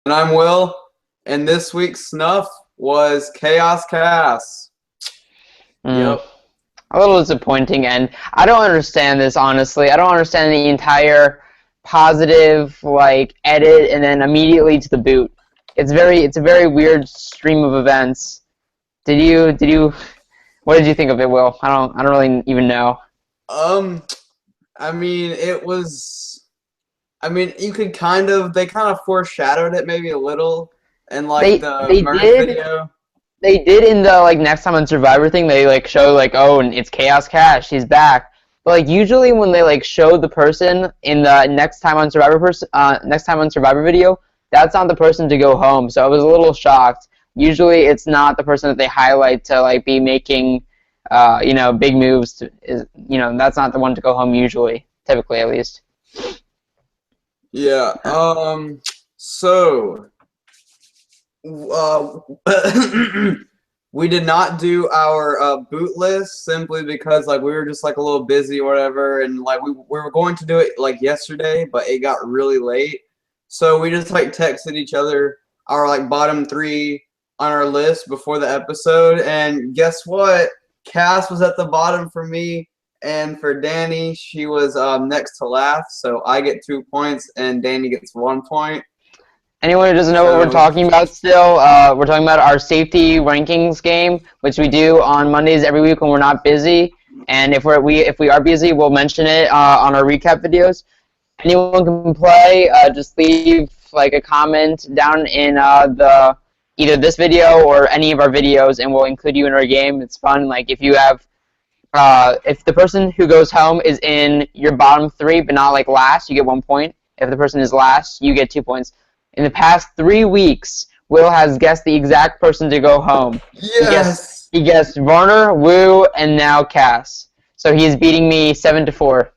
And I'm Will, and this week's snuff was Chaos Cass. Mm, Yep. a little disappointing, and I don't understand this honestly. I don't understand the entire positive edit and then immediately to the boot. It's a very weird stream of events. Did you what did you think of it, Will? I don't really even know. Um, I mean, it was. I mean, they kind of foreshadowed it maybe a little in like They the they merge did video. they did in the next time on Survivor thing. They show oh, and it's Chaos Cash, she's back. But usually when they show the person in the next time on Survivor video, that's not the person to go home. So I was a little shocked. Usually it's not the person that they highlight to be making big moves. That's not the one to go home usually, typically at least. Yeah. So, uh, we did not do our boot list simply because we were just a little busy or whatever, and we were going to do it yesterday, but it got really late, so we just texted each other our bottom three on our list before the episode, and guess what? Cass was at the bottom for me, and for Danny, she was next to last, so I get 2 points and Danny gets 1 point. Anyone who doesn't know what we're So talking about still, we're talking about our safety rankings game, which we do on Mondays every week when we're not busy. And if we are busy, we'll mention it on our recap videos. Anyone can play. Just leave a comment down in the either this video or any of our videos, and we'll include you in our game. It's fun. If you have if the person who goes home is in your bottom three but not last, you get 1 point. If the person is last, you get 2 points. In the past 3 weeks, Will has guessed the exact person to go home. yes. He guessed Varner, Wu, and now Cass. So he's beating me 7-4.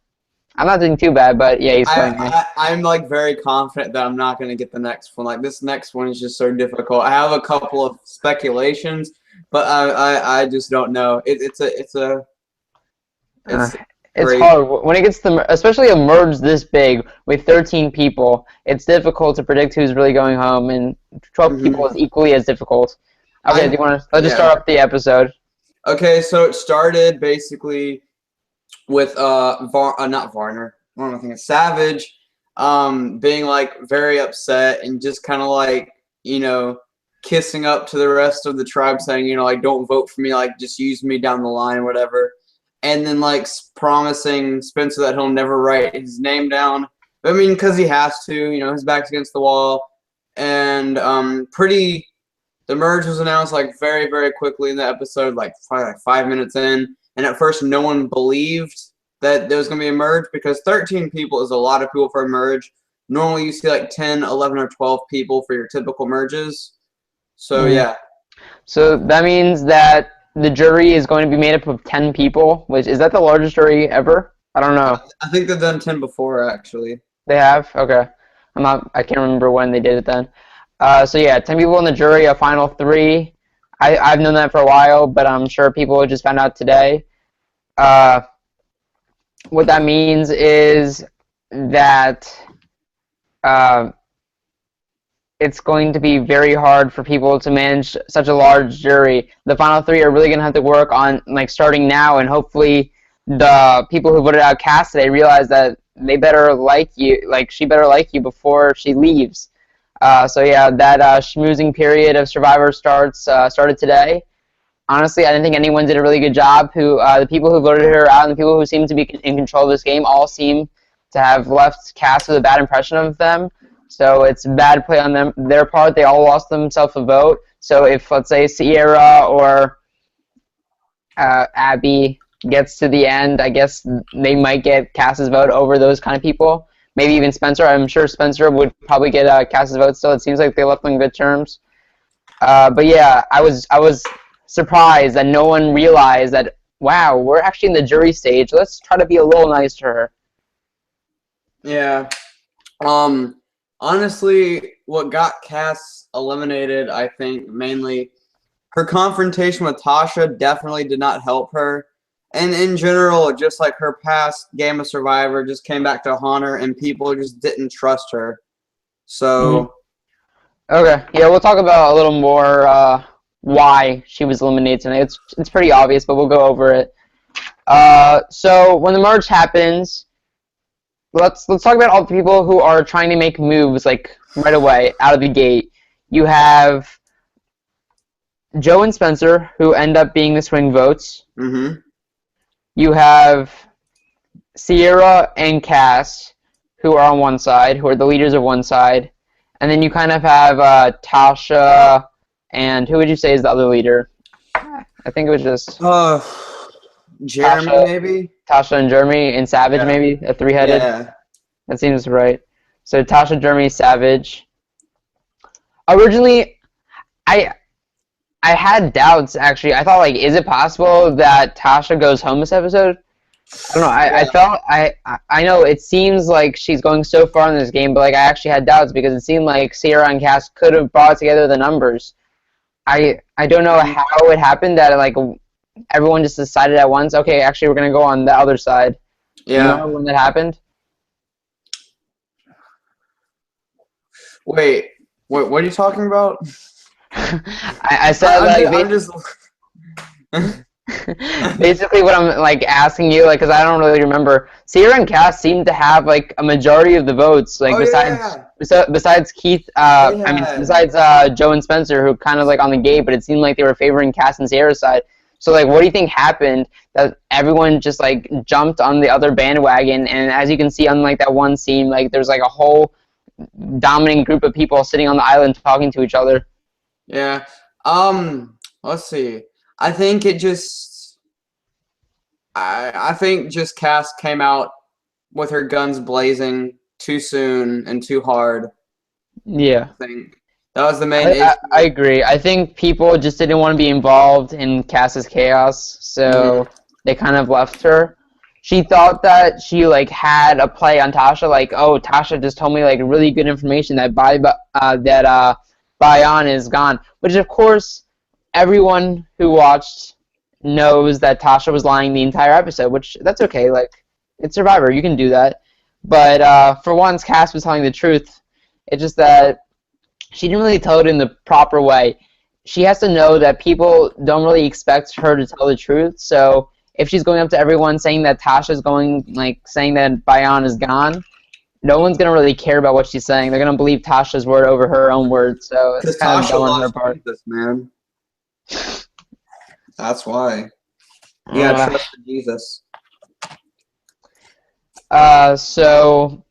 I'm not doing too bad, but yeah, he's killing me. I'm very confident that I'm not going to get the next one. This next one is just so difficult. I have a couple of speculations, but I just don't know. It's Uh, it's great. hard when it gets to especially a merge this big with 13 people. It's difficult to predict who's really going home, and 12 people is equally as difficult. Okay, do you want to let's just start up the episode? Okay, so it started basically with not Varner. What am I thinking? Savage, being very upset and just kind of kissing up to the rest of the tribe, saying don't vote for me, just use me down the line, whatever. And then promising Spencer that he'll never write his name down. I mean, because he has to, his back's against the wall. And the merge was announced very, very quickly in the episode, probably 5 minutes in. And at first, no one believed that there was going to be a merge because 13 people is a lot of people for a merge. Normally, you see 10, 11, or 12 people for your typical merges. So, yeah. So that means that the jury is going to be made up of 10 people, which is that the largest jury ever? I don't know. I think they've done 10 before, actually. They have? Okay. I can't remember when they did it then. So yeah, 10 people in the jury, a final three. I've known that for a while, but I'm sure people just found out today. What that means is that it's going to be very hard for people to manage such a large jury. The final three are really going to have to work on starting now, and hopefully the people who voted out Cass today realize that they better like you, she better like you before she leaves. So yeah, that schmoozing period of Survivor started today. Honestly, I didn't think anyone did a really good job. The people who voted her out and the people who seem to be in control of this game all seem to have left Cass with a bad impression of them. So it's bad play on their part. They all lost themselves a vote. So if, let's say, Sierra or Abby gets to the end, I guess they might get Cass's vote over those kind of people. Maybe even Spencer. I'm sure Spencer would probably get Cass's vote still. It seems like they left on good terms. But yeah, I was surprised that no one realized that, wow, we're actually in the jury stage. Let's try to be a little nice to her. Yeah. Honestly, what got Cass eliminated, I think, mainly her confrontation with Tasha definitely did not help her. And in general, just her past Game of Survivor just came back to haunt her, and people just didn't trust her. So, Okay, yeah, we'll talk about a little more why she was eliminated tonight. It's pretty obvious, but we'll go over it. So when the merge happens, let's talk about all the people who are trying to make moves like right away out of the gate. You have Joe and Spencer, who end up being the swing votes. Mm-hmm. You have Sierra and Cass, who are on one side, who are the leaders of one side. And then you kind of have Tasha, and who would you say is the other leader? I think it was just Jeremy, Tasha, maybe? Tasha and Jeremy and Savage, Yeah. maybe a three-headed. Yeah. That seems right. So Tasha, Jeremy, Savage. Originally, I had doubts actually. I thought like, is it possible that Tasha goes home this episode? I don't know. I felt I know it seems like she's going so far in this game, but like I actually had doubts because it seemed like Sierra and Cass could have brought together the numbers. I don't know how it happened that like everyone just decided at once. Okay, actually we're gonna go on the other side. Yeah. You know when that happened? Wait, what are you talking about? I said like I'm just. basically what I'm like asking you, like, because I don't really remember. Sierra and Cass seem to have like a majority of the votes, like besides Keith. I mean, besides Joe and Spencer, who kind of like on the gate, but it seemed like they were favoring Cass and Sierra's side. So like, what do you think happened that everyone just like jumped on the other bandwagon? And as you can see, unlike that one scene, like there's like a whole dominating group of people sitting on the island talking to each other. Yeah. Let's see. I think it just. I think just Cass came out with her guns blazing too soon and too hard. Yeah. I think that was the main issue. I agree. I think people just didn't want to be involved in Cass's chaos, so they kind of left her. She thought that she like had a play on Tasha, like, oh, Tasha just told me like really good information that Bayan is gone, which of course everyone who watched knows that Tasha was lying the entire episode, which that's okay. Like, it's Survivor, you can do that. But for once, Cass was telling the truth. It's just that she didn't really tell it in the proper way. She has to know that people don't really expect her to tell the truth. So if she's going up to everyone saying that Tasha's saying that Bayan is gone, no one's gonna really care about what she's saying. They're gonna believe Tasha's word over her own word. So it's kind of dumb on her part. Jesus, man. That's why. You gotta trust in Jesus. So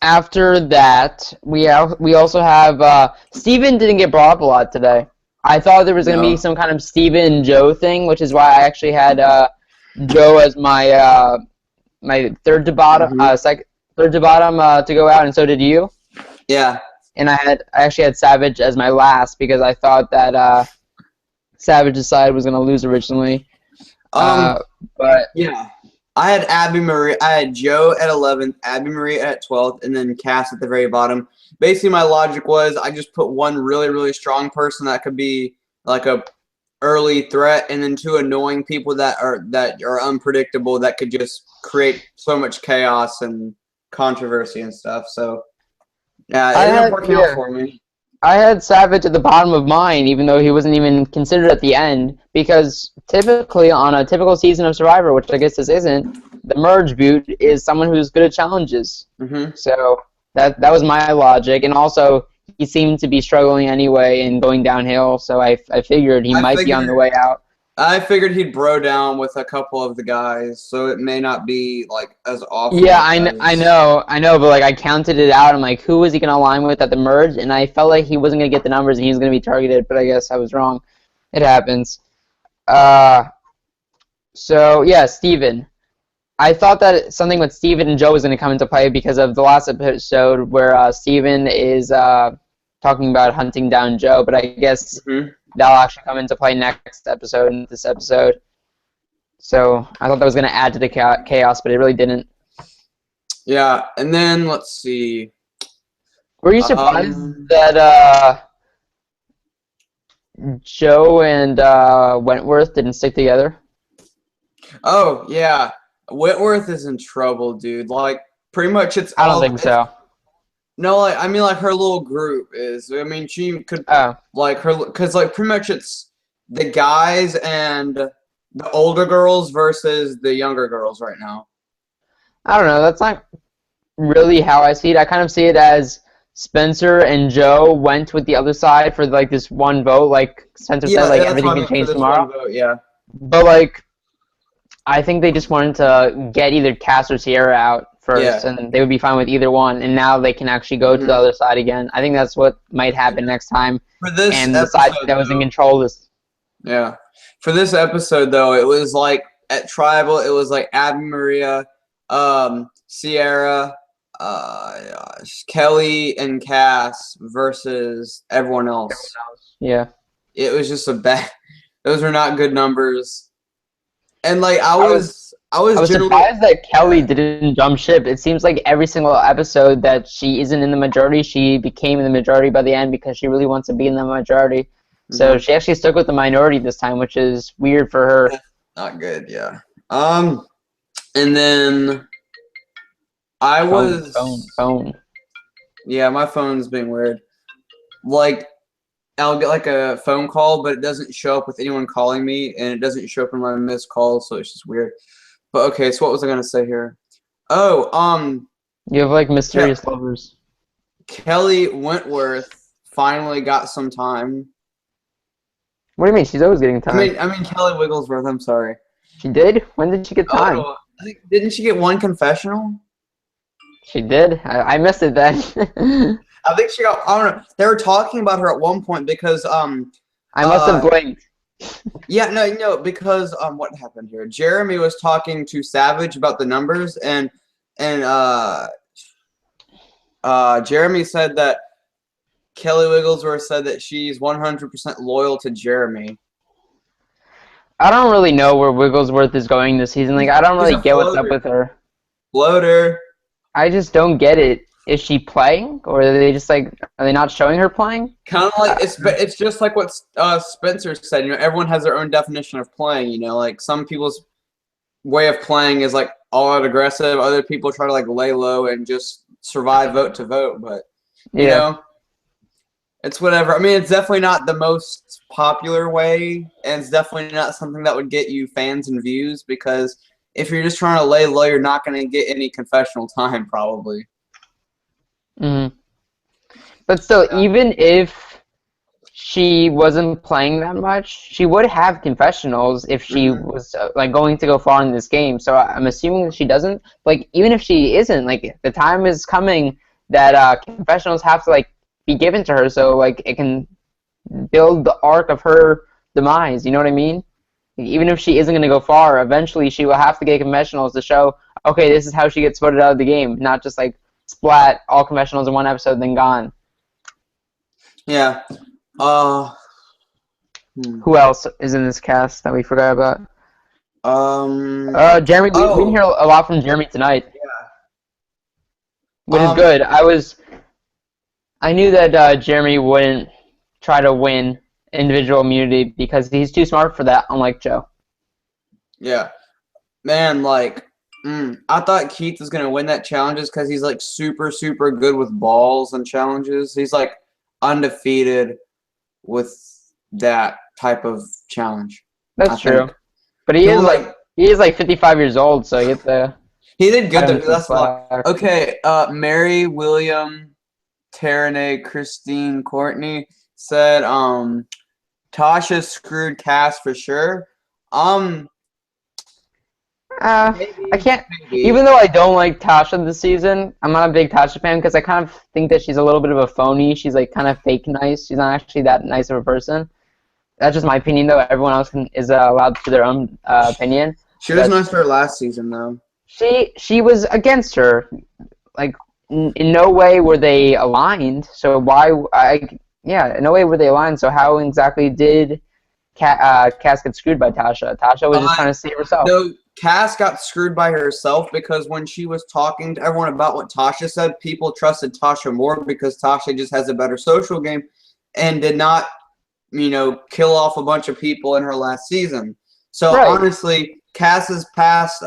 after that, we also have Steven didn't get brought up a lot today. I thought there was gonna be some kind of Steven and Joe thing, which is why I actually had Joe as my my third to bottom, third to bottom to go out, and so did you. Yeah. And I actually had Savage as my last because I thought that Savage's side was gonna lose originally. But yeah, I had Abby Marie. I had Joe at 11th, Abby Marie at 12th, and then Cass at the very bottom. Basically, my logic was I just put one really, really strong person that could be like a early threat, and then two annoying people that are unpredictable that could just create so much chaos and controversy and stuff. So yeah, it ended up working out for me. I had Savage at the bottom of mine, even though he wasn't even considered at the end, because typically on a typical season of Survivor, which I guess this isn't, the merge boot is someone who's good at challenges. So that was my logic, and also he seemed to be struggling anyway and going downhill, so I figured he might be on the way out. I figured he'd bro down with a couple of the guys, so it may not be like as awful. Yeah, I know, but like I counted it out. I'm like, who was he gonna align with at the merge? And I felt like he wasn't gonna get the numbers and he was gonna be targeted. But I guess I was wrong. It happens. So yeah, Steven. I thought that something with Steven and Joe was gonna come into play because of the last episode where Steven is talking about hunting down Joe. But I guess. That'll actually come into play next episode, in this episode. So I thought that was going to add to the chaos, but it really didn't. Yeah, and then let's see. Were you surprised that Joe and Wentworth didn't stick together? Oh, yeah. Wentworth is in trouble, dude. Like, pretty much it's I don't think so. No, like I mean, like her little group is. I mean, she could Oh, like her because like pretty much it's the guys and the older girls versus the younger girls right now. I don't know. That's not really how I see it. I kind of see it as Spencer and Joe went with the other side for like this one vote. Like Spencer said, Yeah, like that's everything what I can meant for change this tomorrow. one vote. Yeah. But like I think they just wanted to get either Cass or Sierra out first, Yeah. and they would be fine with either one. And now they can actually go to the Mhm. other side again. I think that's what might happen next time. For this And the side episode, that was in though, control is yeah. For this episode, though, it was like at Tribal, it was like Abby Maria, Sierra, Kelly, and Cass versus everyone else. yeah. It was just a bad. Those were not good numbers. And like I I was was generally surprised that Kelly didn't jump ship. It seems like every single episode that she isn't in the majority, she became in the majority by the end because she really wants to be in the majority. So she actually stuck with the minority this time, which is weird for her. not good. Yeah. And then I was Phone. yeah, my phone's being weird. Like I'll get like a phone call, but it doesn't show up with anyone calling me, and it doesn't show up in my missed calls, so it's just weird. But okay, so what was I gonna say here? Oh, You have like mysterious lovers. Kelly Wentworth finally got some time. What do you mean? She's always getting time. I mean Kelly Wigglesworth. I'm sorry. She did? When did she get time? Oh, I think didn't she get one confessional? She did? I missed it then. I think she got. I don't know. They were talking about her at one point because I must have blinked. yeah, no, because what happened here? Jeremy was talking to Savage about the numbers, and Jeremy said that Kelly Wigglesworth said that she's 100% loyal to Jeremy. I don't really know where Wigglesworth is going this season. Like, I don't He's really a get what's up floater. with her. Floater. I just don't get it. Is she playing, or are they just like, are they not showing her playing? Kind of like it's just like what Spencer said. You know, everyone has their own definition of playing. You know, like some people's way of playing is like all out aggressive. Other people try to like lay low and just survive vote to vote. But you know, it's whatever. I mean, it's definitely not the most popular way, and it's definitely not something that would get you fans and views because if you're just trying to lay low, you're not going to get any confessional time probably. Mm-hmm. But still, even if she wasn't playing that much, she would have confessionals if she was like going to go far in this game. So I'm assuming that she doesn't. Like, even if she isn't, like the time is coming that confessionals have to like be given to her, so like it can build the arc of her demise. You know what I mean? Even if she isn't going to go far, eventually she will have to get confessionals to show, okay, this is how she gets voted out of the game, not just like splat all confessionals in one episode then gone. Yeah. Who else is in this cast that we forgot about? Jeremy. We didn't hear a lot from Jeremy tonight. Yeah. Which is good. I knew that Jeremy wouldn't try to win individual immunity because he's too smart for that, unlike Joe. Yeah. Man, like I thought Keith was gonna win that challenges because he's like super, super good with balls and challenges. He's like undefeated with that type of challenge. That's true. But he is like 55 years old, so he did good. That's okay. Mary, William, Taranay, Christine, Courtney said Tasha screwed Cass for sure. I can't. Even though I don't like Tasha this season, I'm not a big Tasha fan because I kind of think that she's a little bit of a phony. She's like kind of fake nice. She's not actually that nice of a person. That's just my opinion, though. Everyone else is allowed to their own opinion. She was nice for her last season, though. She was against her. Like in no way were they aligned. So in no way were they aligned. So how exactly did Cass get screwed by Tasha? Tasha was just trying to save herself. No, Cass got screwed by herself because when she was talking to everyone about what Tasha said, people trusted Tasha more because Tasha just has a better social game and did not, kill off a bunch of people in her last season. So honestly, Cass's past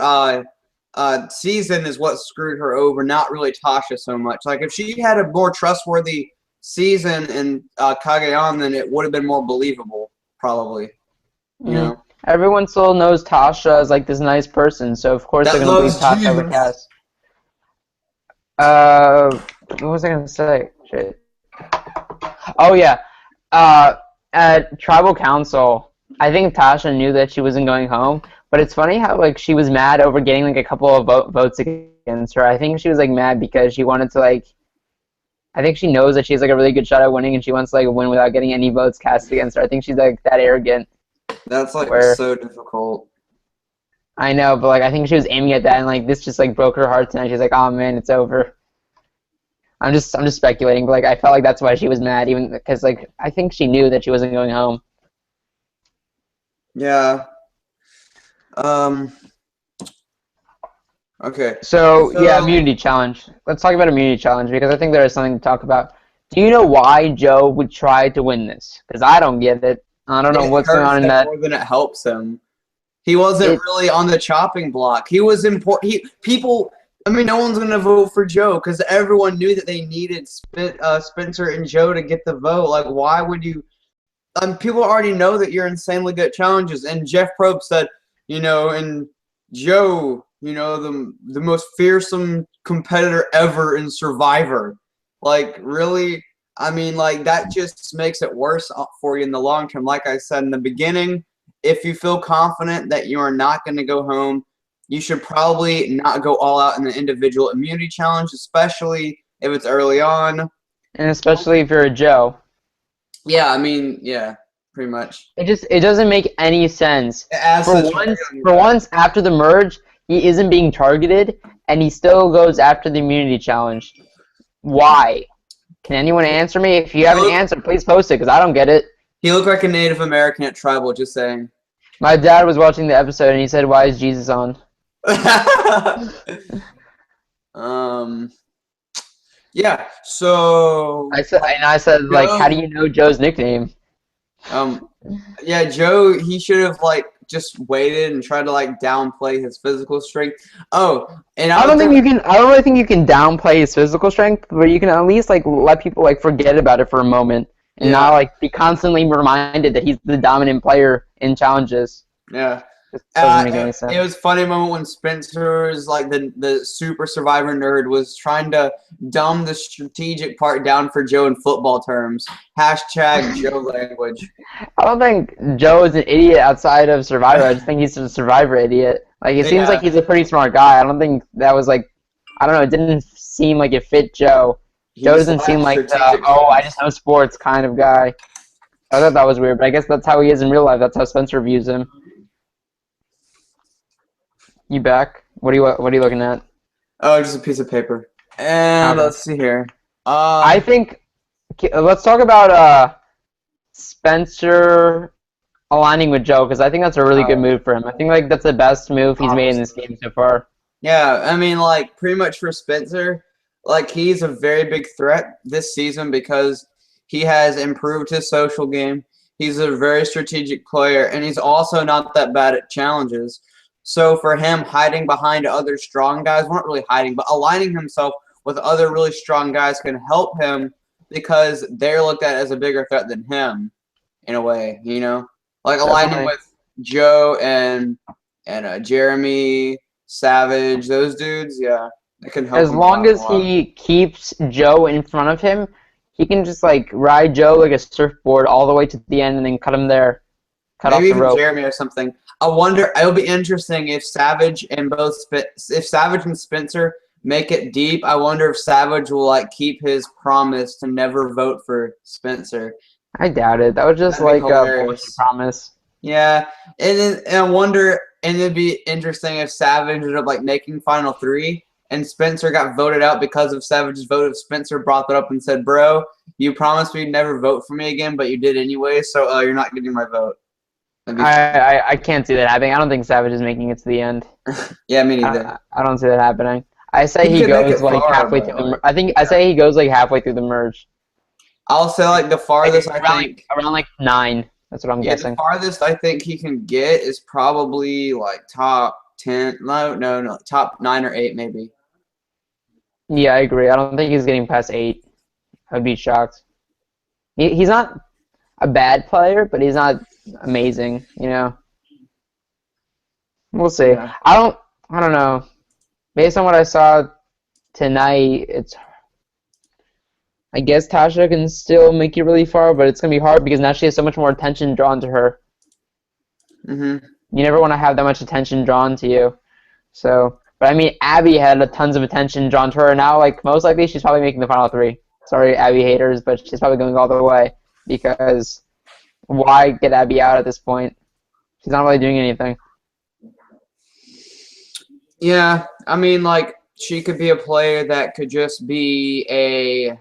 season is what screwed her over, not really Tasha so much. Like if she had a more trustworthy season in Kagayan, then it would have been more believable, probably. You know. Everyone still knows Tasha as like this nice person, so of course That they're gonna believe loves Tasha over Jesus. Cass. What was I gonna say? Shit. Oh yeah. At Tribal Council, I think Tasha knew that she wasn't going home, but it's funny how like she was mad over getting like a couple of votes against her. I think she was like mad because she wanted to like. I think she knows that she has like a really good shot at winning, and she wants to like win without getting any votes cast against her. I think she's like that arrogant. That's like Where- so difficult. I know, but like I think she was aiming at that, and like this just like broke her heart tonight. She's like, "Oh man, it's over." I'm just speculating, but like I felt like that's why she was mad, even because like I think she knew that she wasn't going home. Yeah. Okay. So yeah, immunity challenge. Let's talk about immunity challenge because I think there is something to talk about. Do you know why Joe would try to win this? Because I don't get it. I don't know It what's going hurts on in him that. more than it helps him. He wasn't really on the chopping block. He was important. People. I mean, no one's gonna vote for Joe because everyone knew that they needed Spencer and Joe to get the vote. Like, why would you? People already know that you're insanely good at challenges. And Jeff Probst said, and Joe, the most fearsome competitor ever in Survivor. Like, really? I mean, like, that just makes it worse for you in the long term. Like I said in the beginning, if you feel confident that you are not going to go home, you should probably not go all out in the individual immunity challenge, especially if it's early on. And especially if you're a Joe. Yeah, I mean, yeah, pretty much. It doesn't make any sense. It adds For to the once after the merge, he isn't being targeted, and he still goes after the immunity challenge. Why? Can anyone answer me? If you have an answer, please post it, because I don't get it. He looked like a Native American at Tribal, just saying. My dad was watching the episode, and he said, "Why is Jesus on?" Yeah, so I said, like, how do you know Joe's nickname? Yeah, Joe, he should have like just waited and tried to like downplay his physical strength. Oh, and I don't really think you can downplay his physical strength, but you can at least like let people like forget about it for a moment and not like be constantly reminded that he's the dominant player in challenges. Yeah. It doesn't make any sense. It was a funny moment when Spencer's like the super survivor nerd was trying to dumb the strategic part down for Joe in football terms. # Joe language. I don't think Joe is an idiot outside of Survivor. I just think he's a Survivor idiot. Like it seems like he's a pretty smart guy. I don't think that was like, I don't know. It didn't seem like it fit Joe. Joe doesn't seem like the I just know sports kind of guy. I thought that was weird, but I guess that's how he is in real life. That's how Spencer views him. You back? What are you looking at? Oh, just a piece of paper. And let's see here. I think let's talk about Spencer aligning with Joe because I think that's a really good move for him. I think like that's the best move he's made in this game so far. Yeah, I mean like pretty much for Spencer, like he's a very big threat this season because he has improved his social game. He's a very strategic player, and he's also not that bad at challenges. So for him, hiding behind other strong guys, well, not really hiding, but aligning himself with other really strong guys can help him because they're looked at as a bigger threat than him, in a way, Like aligning with Joe and Jeremy, Savage, those dudes, yeah, it can help. As long as he keeps Joe in front of him, he can just like ride Joe like a surfboard all the way to the end and then cut him there, cut off the rope. Jeremy or something. I wonder. It'll be interesting if Savage and Spencer make it deep. I wonder if Savage will like keep his promise to never vote for Spencer. I doubt it. That was just like a bullshit promise. Yeah, and I wonder. And it'd be interesting if Savage ended up like making Final 3, and Spencer got voted out because of Savage's vote. If Spencer brought that up and said, "Bro, you promised me you'd never vote for me again, but you did anyway, so you're not getting my vote." I can't see that happening. I don't think Savage is making it to the end. Yeah, me neither. I don't see that happening. I say he goes like halfway through the. I say he goes like halfway through the merge. I'll say like the farthest around like 9. That's what I'm guessing. The farthest I think he can get is probably like top 10. No, top 9 or 8 maybe. Yeah, I agree. I don't think he's getting past 8. I'd be shocked. He's not a bad player, but he's not amazing, you know. We'll see. Yeah. I don't know. Based on what I saw tonight, I guess Tasha can still make it really far, but it's gonna be hard because now she has so much more attention drawn to her. Mhm. You never want to have that much attention drawn to you. So, but I mean, Abby had tons of attention drawn to her. Now, like most likely, she's probably making the final 3. Sorry, Abby haters, but she's probably going all the way because why get Abby out at this point? She's not really doing anything. Yeah, I mean, like, she could be a player that could just be a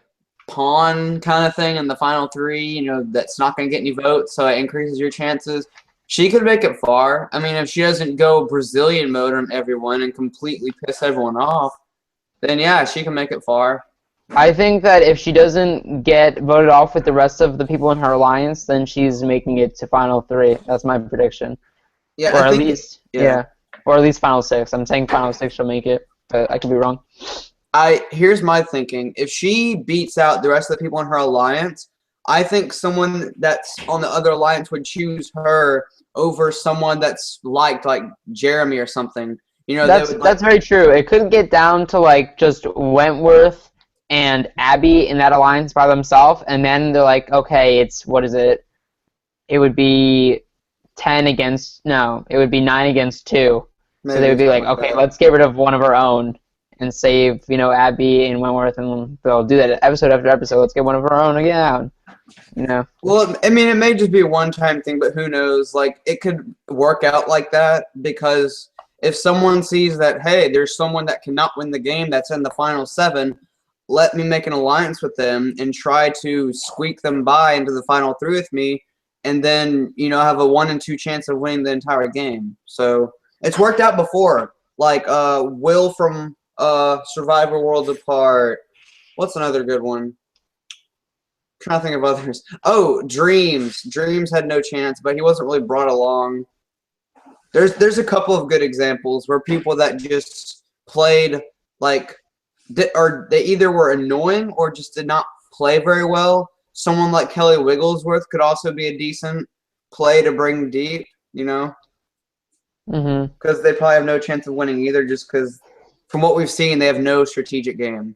pawn kind of thing in the final 3, you know, that's not going to get any votes, so it increases your chances. She could make it far. I mean, if she doesn't go Brazilian mode on everyone and completely piss everyone off, then yeah, she can make it far. I think that if she doesn't get voted off with the rest of the people in her alliance, then she's making it to final 3. That's my prediction. Yeah, Or I at think, least, yeah. Or at least final 6. I'm saying final 6 she'll make it, but I could be wrong. Here's my thinking. If she beats out the rest of the people in her alliance, I think someone that's on the other alliance would choose her over someone that's liked, like Jeremy or something. You know, That's very true. It could get down to like just Wentworth and Abby in that alliance by themselves, and then they're like, okay, what is it? It would be 10 against it would be 9 against 2. So they would be like, okay, let's get rid of one of our own and save, Abby and Wentworth, and they'll do that episode after episode. Let's get one of our own again, Well, I mean, it may just be a one-time thing, but who knows? Like, it could work out like that because if someone sees that, hey, there's someone that cannot win the game that's in the final 7, let me make an alliance with them and try to squeak them by into the final 3 with me, and then, have a 1 in 2 chance of winning the entire game. So it's worked out before. Like, Will from Survivor Worlds Apart. What's another good one? I'm trying to think of others. Oh, Dreams. Dreams had no chance, but he wasn't really brought along. There's a couple of good examples where people that just played like, or they either were annoying or just did not play very well. Someone like Kelly Wigglesworth could also be a decent play to bring deep, because they probably have no chance of winning either, just because from what we've seen, they have no strategic game.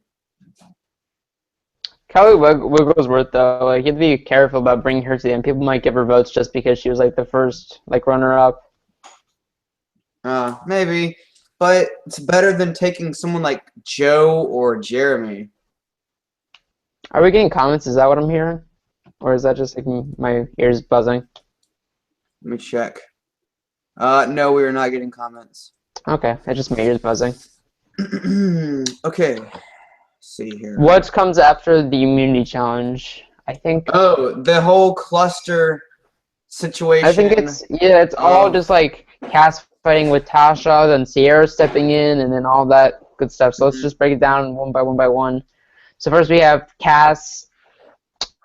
Kelly Wigglesworth, though, like, you have to be careful about bringing her to the end. People might give her votes just because she was, like, the first, like, runner-up. Maybe. But it's better than taking someone like Joe or Jeremy. Are we getting comments? Is that what I'm hearing? Or is that just, like, my ears buzzing? Let me check. No, we are not getting comments. Okay, it's just my ears buzzing. Okay. See here. What comes after the immunity challenge? I think. Oh, the whole cluster situation. I think it's all just like Cass fighting with Tasha, then Sierra stepping in, and then all that good stuff. So let's just break it down one by one. So first we have Cass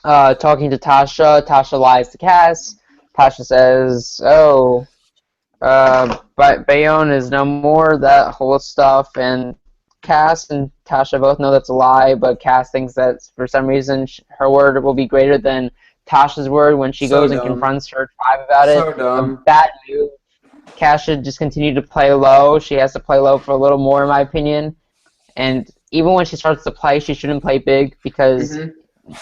talking to Tasha. Tasha lies to Cass. Tasha says, "Oh, but Bayonne is no more." That whole stuff, and Cass and Tasha both know that's a lie, but Cass thinks that for some reason her word will be greater than Tasha's word when she goes and confronts her tribe about it. So dumb. A bad move. Cass should just continue to play low. She has to play low for a little more, in my opinion. And even when she starts to play, she shouldn't play big because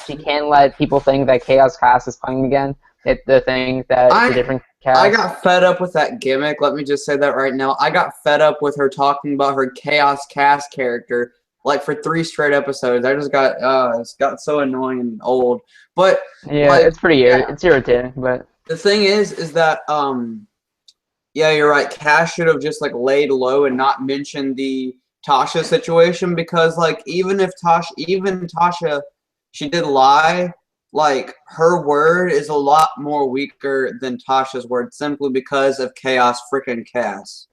she can't let people think that Chaos Cass is playing again. They think that it's a different Cass. I got fed up with that gimmick. Let me just say that right now. I got fed up with her talking about her Chaos Cass character like for 3 straight episodes. I just got it's got so annoying and old. But yeah, like, it's pretty it's irritating. But the thing is that yeah, you're right. Cass should have just like laid low and not mentioned the Tasha situation because like even Tasha, she did lie. Like, her word is a lot more weaker than Tasha's word simply because of Chaos freaking Cass.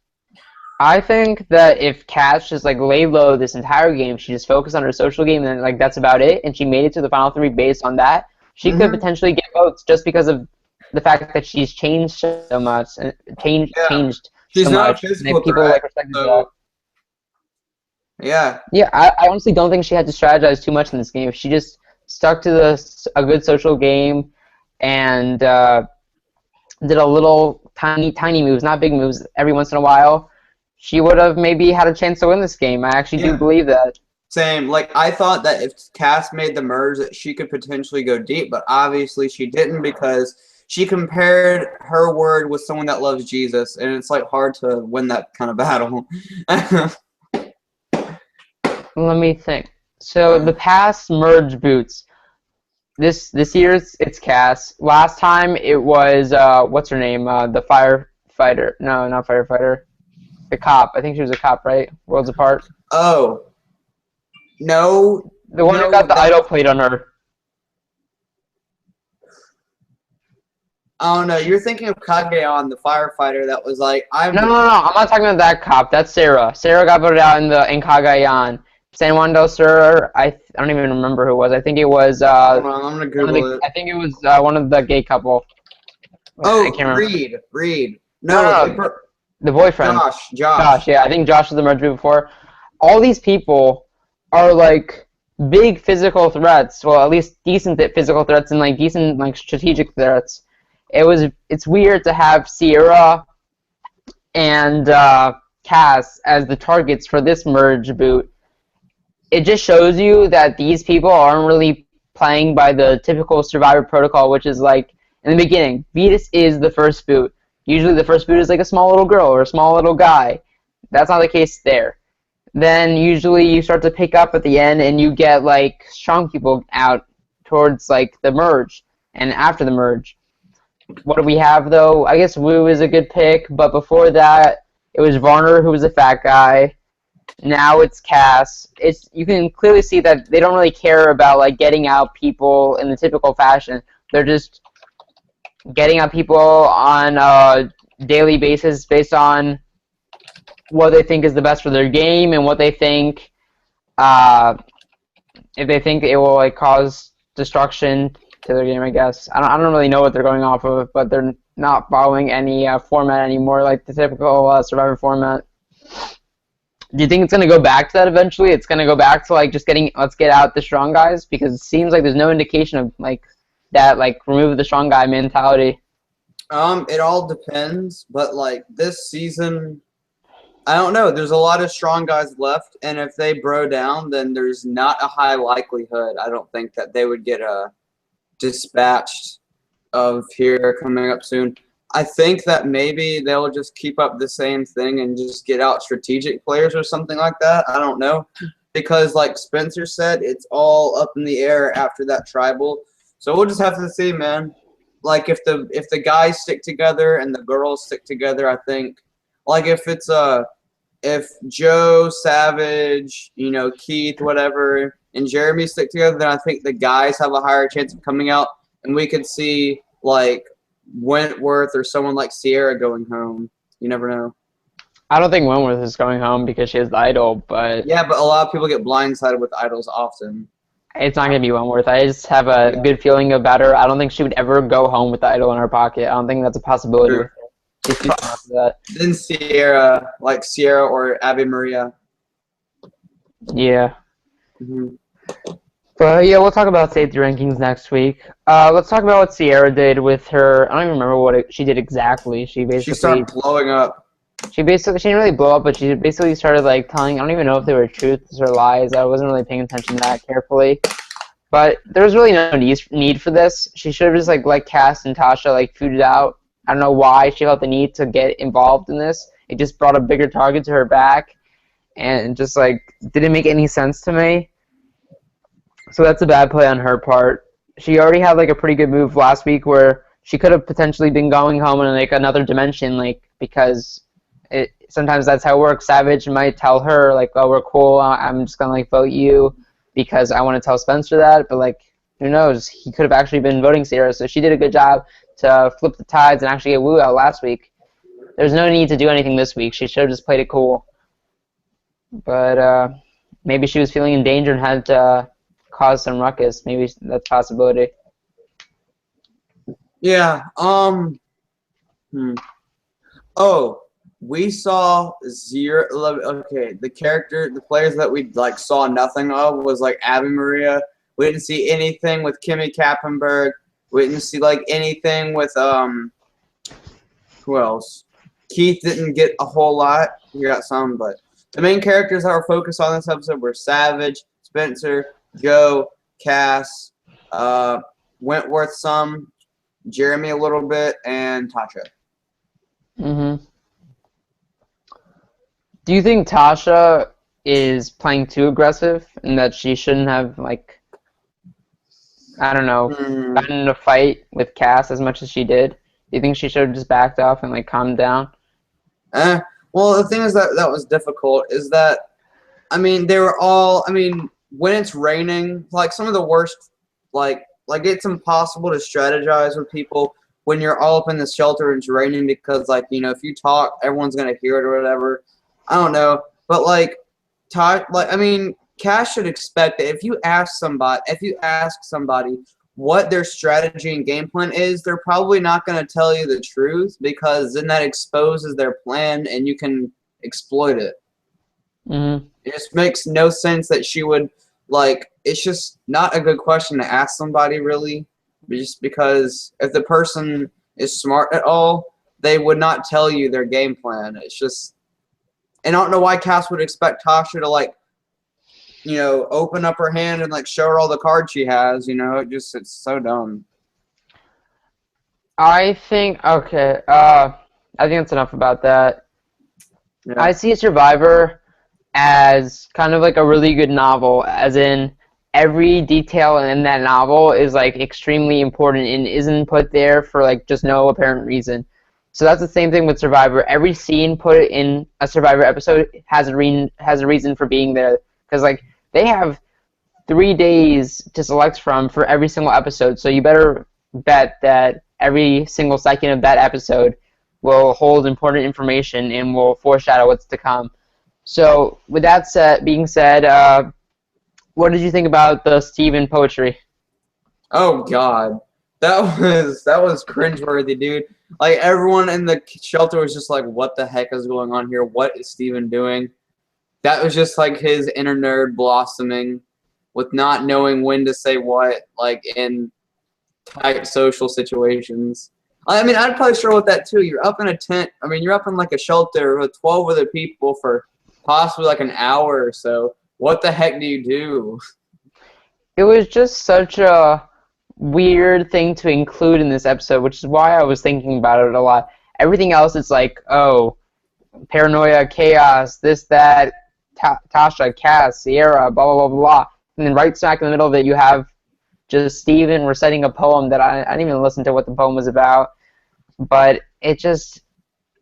I think that if Cass just, like, laid low this entire game, she just focused on her social game, and, like, that's about it, and she made it to the final 3 based on that, she could potentially get votes just because of the fact that she's changed so much, changed She's so not a much. And physical people threat, like respected that. so yeah. Yeah, I honestly don't think she had to strategize too much in this game. If she just stuck to a good social game and did a little tiny moves, not big moves, every once in a while, she would have maybe had a chance to win this game. I actually do Yeah. believe that. Same. Like I thought that if Cass made the merge that she could potentially go deep, but obviously she didn't because she compared her word with someone that loves Jesus, and it's like hard to win that kind of battle. Let me think. So the past merge boots. This year's it's Cass. Last time it was what's her name? The firefighter. No, not firefighter. The cop. I think she was a cop, right? Worlds Apart. Oh no, The one who no, got the idol plate on her. oh no, you're thinking of Kageon, the firefighter that was like, I'm No, I'm not talking about that cop. That's Sarah. Sarah got voted out in Cagayan. San Juan del Sur. I don't even remember who it was. I think it was hold on, I'm gonna Google it. I think it was one of the gay couple. Oh, I can't remember. Reed. No, No, the boyfriend. Josh. Josh, yeah, I think Josh was the merge before. All these people are like big physical threats. Well, at least decent physical threats and like decent like strategic threats. It's weird to have Sierra and Cass as the targets for this merge boot. It just shows you that these people aren't really playing by the typical Survivor protocol, which is like in the beginning, Vetus is the first boot. Usually the first boot is like a small little girl or a small little guy. That's not the case there. Then usually you start to pick up at the end and you get like strong people out towards like the merge and after the merge. What do we have though? I guess Wu is a good pick, but before that it was Varner who was a fat guy. Now it's Cass. You can clearly see that they don't really care about like getting out people in the typical fashion. They're just getting out people on a daily basis based on what they think is the best for their game and what they think if they think it will like cause destruction to their game. I guess I don't really know what they're going off of, but they're not following any format anymore, like the typical Survivor format. Do you think it's going to go back to that eventually? It's going to go back to like just let's get out the strong guys, because it seems like there's no indication of like that like remove the strong guy mentality. It all depends, but like this season, I don't know. There's a lot of strong guys left, and if they bro down, then there's not a high likelihood. I don't think that they would get dispatched of here coming up soon. I think that maybe they'll just keep up the same thing and just get out strategic players or something like that. I don't know. Because like Spencer said, it's all up in the air after that tribal. So we'll just have to see, man. Like if the guys stick together and the girls stick together, I think like if Joe, Savage, Keith, whatever, and Jeremy stick together, then I think the guys have a higher chance of coming out, and we could see like Wentworth or someone like Sierra going home. You never know. I don't think Wentworth is going home because she has the idol, but yeah, but a lot of people get blindsided with idols often. It's not gonna be Wentworth. I just have a good feeling about her. I don't think she would ever go home with the idol in her pocket. I don't think that's a possibility. Sure. She's too smart for that. Then Sierra, like Sierra or Abby Maria. Yeah. Mm-hmm. But yeah, we'll talk about safety rankings next week. Let's talk about what Sierra did with her. I don't even remember what she did exactly. She started blowing up. She didn't really blow up, but she basically started like telling. I don't even know if they were truths or lies. I wasn't really paying attention that carefully. But there was really no need for this. She should have just like let Cass and Tasha like feud it out. I don't know why she felt the need to get involved in this. It just brought a bigger target to her back, and just like didn't make any sense to me. So that's a bad play on her part. She already had like a pretty good move last week where she could have potentially been going home in like another dimension, like because sometimes that's how it works. Savage might tell her like, "Oh, we're cool. I'm just gonna like vote you because I want to tell Spencer that." But like, who knows? He could have actually been voting Sierra. So she did a good job to flip the tides and actually get Wu out last week. There's no need to do anything this week. She should have just played it cool. But maybe she was feeling in danger and had to cause some ruckus. Maybe that's a possibility. Yeah. Oh, we saw zero. Okay, the players that we like saw nothing of was like Abby Maria. We didn't see anything with Kimmy Kappenberg. We didn't see like anything with who else? Keith didn't get a whole lot. We got some, but the main characters that were focused on this episode were Savage, Spencer, Joe, Cass, Wentworth some, Jeremy a little bit, and Tasha. Mm-hmm. Do you think Tasha is playing too aggressive and that she shouldn't have, like, I don't know, gotten in a fight with Cass as much as she did? Do you think she should have just backed off and, like, calmed down? Well, the thing is that was difficult is that, I mean, they were all, I mean, when it's raining, like, some of the worst, like it's impossible to strategize with people when you're all up in the shelter and it's raining because, like, you know, if you talk, everyone's going to hear it or whatever. I don't know, but like, I mean, Cash should expect that if you ask somebody what their strategy and game plan is, they're probably not going to tell you the truth because then that exposes their plan and you can exploit it. Mm-hmm. It just makes no sense that she would, like, it's just not a good question to ask somebody really, just because if the person is smart at all, they would not tell you their game plan. It's just. And I don't know why Cass would expect Tasha to, like, you know, open up her hand and, like, show her all the cards she has, you know? It's so dumb. I think that's enough about that. Yeah. I see Survivor as kind of like a really good novel, as in every detail in that novel is, like, extremely important and isn't put there for, like, just no apparent reason. So that's the same thing with Survivor. Every scene put in a Survivor episode has a reason for being there. Because, like, they have 3 days to select from for every single episode. So you better bet that every single second of that episode will hold important information and will foreshadow what's to come. So with that being said, what did you think about the Steven poetry? Oh, God. That was cringeworthy, dude. Like, everyone in the shelter was just like, what the heck is going on here? What is Steven doing? That was just, like, his inner nerd blossoming with not knowing when to say what, like, in tight social situations. I mean, I'd probably struggle with that, too. You're up in a tent. I mean, you're up in, like, a shelter with 12 other people for possibly, like, an hour or so. What the heck do you do? It was just such a weird thing to include in this episode, which is why I was thinking about it a lot. Everything else is like, oh, paranoia, chaos, this, that, Tasha, Cass, Sierra, blah, blah, blah, blah. And then right smack in the middle of it, you have just Steven reciting a poem that I didn't even listen to what the poem was about. But it just,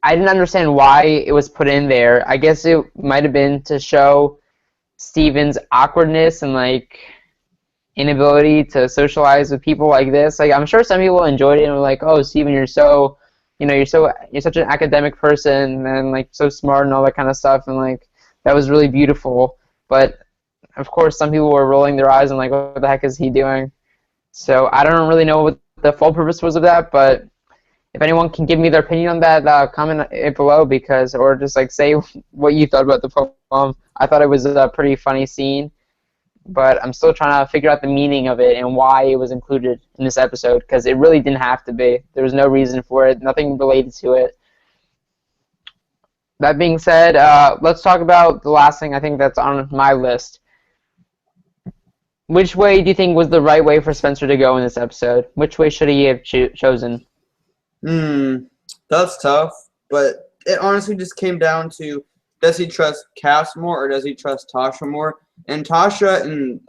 I didn't understand why it was put in there. I guess it might have been to show Steven's awkwardness and, like, inability to socialize with people like this. Like, I'm sure some people enjoyed it and were like, oh, Steven, you're so, you know, you're such an academic person and, like, so smart and all that kind of stuff, and, like, that was really beautiful. But of course some people were rolling their eyes and like, what the heck is he doing? So I don't really know what the full purpose was of that, but if anyone can give me their opinion on that, comment it below, because, or just, like, say what you thought about the poem. I thought it was a pretty funny scene, but I'm still trying to figure out the meaning of it and why it was included in this episode, because it really didn't have to be. There was no reason for it, nothing related to it. That being said, let's talk about the last thing I think that's on my list. Which way do you think was the right way for Spencer to go in this episode? Which way should he have chosen? That's tough, but it honestly just came down to, does he trust Cass more or does he trust Tasha more? And Tasha and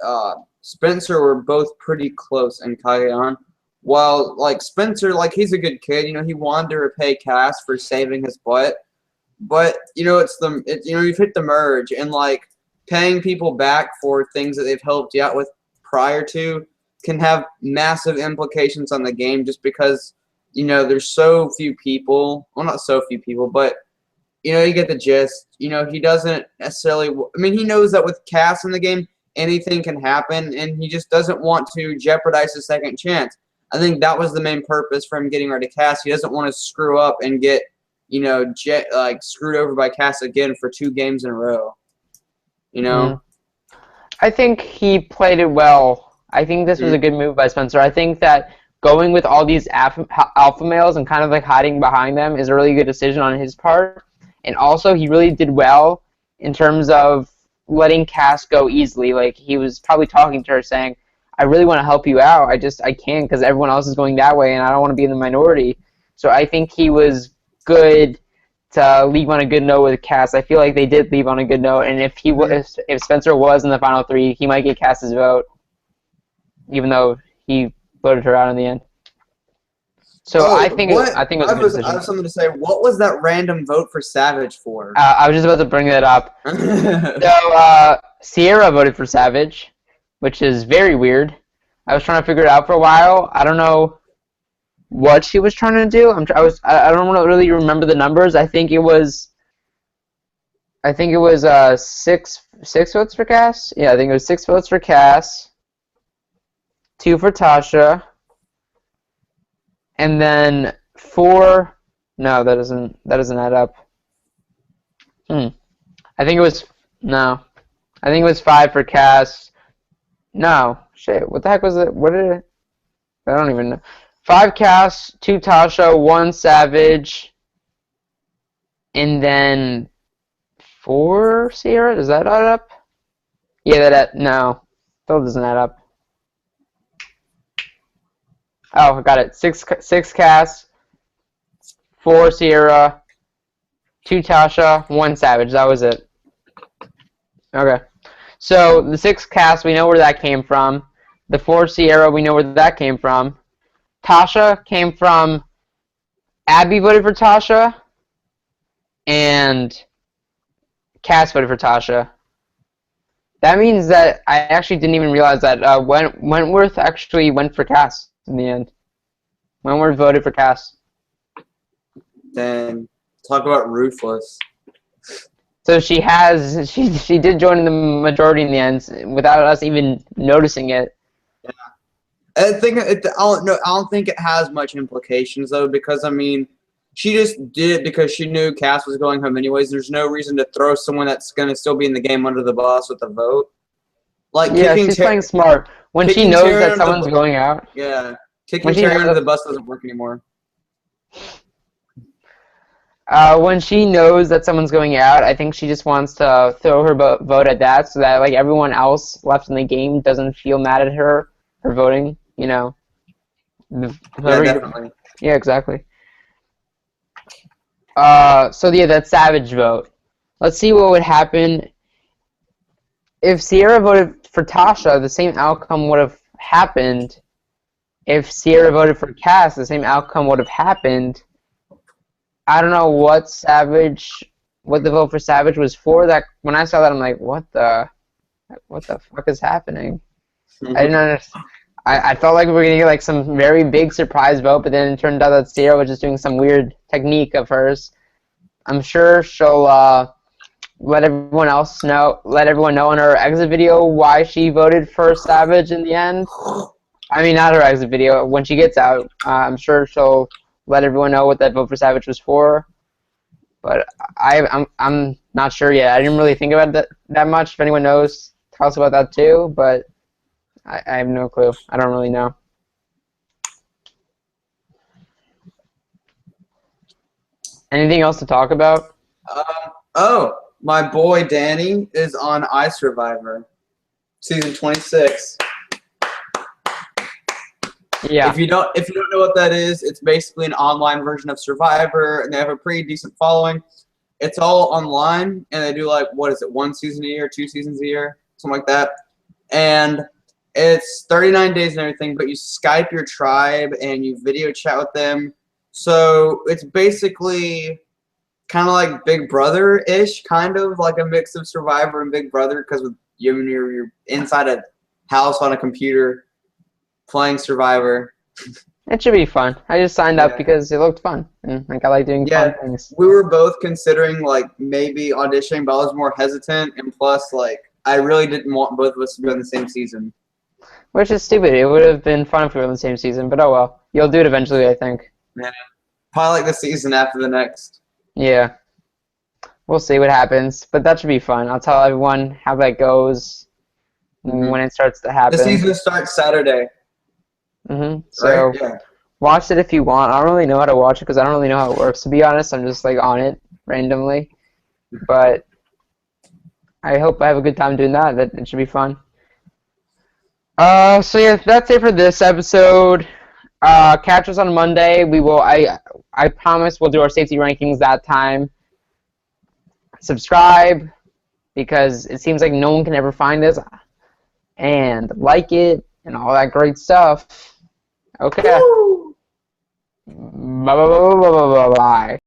Spencer were both pretty close in Cagayan. While, like, Spencer, like, he's a good kid, you know, he wanted to repay Cass for saving his butt. But, you know, you've hit the merge, and, like, paying people back for things that they've helped you out with prior to can have massive implications on the game, just because, you know, there's so few people. Well, not so few people, but, you know, you get the gist. You know, he doesn't necessarily, I mean, he knows that with Cass in the game, anything can happen, and he just doesn't want to jeopardize his second chance. I think that was the main purpose for him getting rid of Cass. He doesn't want to screw up and get, like screwed over by Cass again for 2 games in a row. You know. I think he played it well. I think this was a good move by Spencer. I think that going with all these alpha males and kind of like hiding behind them is a really good decision on his part. And also, he really did well in terms of letting Cass go easily. Like, he was probably talking to her saying, I really want to help you out. I can't because everyone else is going that way and I don't want to be in the minority. So I think he was good to leave on a good note with Cass. I feel like they did leave on a good note, and if Spencer was in the final 3, he might get Cass's vote, even though he voted her out in the end. So I think it was a good decision. I have something to say. What was that random vote for Savage for? I was just about to bring that up. So Sierra voted for Savage, which is very weird. I was trying to figure it out for a while. I don't know what she was trying to do. I don't really remember the numbers. I think it was 6 votes for Cass. Yeah, I think it was 6 votes for Cass, 2 for Tasha, and then 4. No, that doesn't add up. I think it was 5 for Cass. No, shit. What the heck was it? What did it? I don't even know. 5 Cass, 2 Tasha, 1 Savage, and then 4 Sierra. Does that add up? Yeah, no, still doesn't add up. Oh, I got it. 6 Cass, 4 Sierra, 2 Tasha, 1 Savage. That was it. Okay. So the 6 Cass, we know where that came from. The 4 Sierra, we know where that came from. Tasha came from Abby voted for Tasha, and Cass voted for Tasha. That means that I actually didn't even realize that Wentworth actually went for Cass in the end. Wentworth voted for Cass. Then talk about ruthless. So she did join the majority in the end without us even noticing it. Yeah. I don't think it has much implications though, because I mean, she just did it because she knew Cass was going home anyways. There's no reason to throw someone that's gonna still be in the game under the bus with a vote. Like, yeah, she's playing smart when she knows that someone's going out. Yeah, kicking Terry under the bus doesn't work anymore. When she knows that someone's going out, I think she just wants to throw her vote at that, so that like everyone else left in the game doesn't feel mad at her for voting. You know. Yeah, definitely. Yeah, exactly. So yeah, that Savage vote. Let's see what would happen if Sierra voted for Tasha. The same outcome would have happened. If Sierra voted for Cass, the same outcome would have happened. I don't know what the vote for Savage was for. That when I saw that, I'm like, what the fuck is happening? I didn't understand. I felt like we were gonna get like some very big surprise vote, but then it turned out that Sierra was just doing some weird technique of hers. I'm sure she'll let everyone know in her exit video why she voted for Savage in the end. I mean, not her exit video. When she gets out, I'm sure she'll let everyone know what that vote for Savage was for. But I'm not sure yet. I didn't really think about that much. If anyone knows, tell us about that too. But I have no clue. I don't really know. Anything else to talk about? Oh, my boy Danny is on iSurvivor, season 26. Yeah. If you don't know what that is, it's basically an online version of Survivor, and they have a pretty decent following. It's all online, and they do like, what is it, 1 season a year, 2 seasons a year, something like that. And it's 39 days and everything, but you Skype your tribe and you video chat with them. So it's basically kind of like Big Brother-ish, kind of like a mix of Survivor and Big Brother, because you're inside a house on a computer playing Survivor. It should be fun. I just signed up because it looked fun, and like I like doing fun things. We were both considering like maybe auditioning, but I was more hesitant, and plus like I really didn't want both of us to be on the same season. Which is stupid. It would have been fun if we were on the same season, but oh well. You'll do it eventually, I think. Yeah. Probably like the season after the next. Yeah. We'll see what happens, but that should be fun. I'll tell everyone how that goes when it starts to The happen. season starts Saturday, So right? Yeah. watch it if you want. I don't really know how to watch it because I don't really know how it works. To be honest, I'm just like on it randomly. But I hope I have a good time doing that. That it should be fun. So yeah, that's it for this episode. Catch us on Monday. We will. I promise we'll do our safety rankings that time. Subscribe because it seems like no one can ever find us, and like it and all that great stuff. Okay. Bye bye bye bye bye bye bye.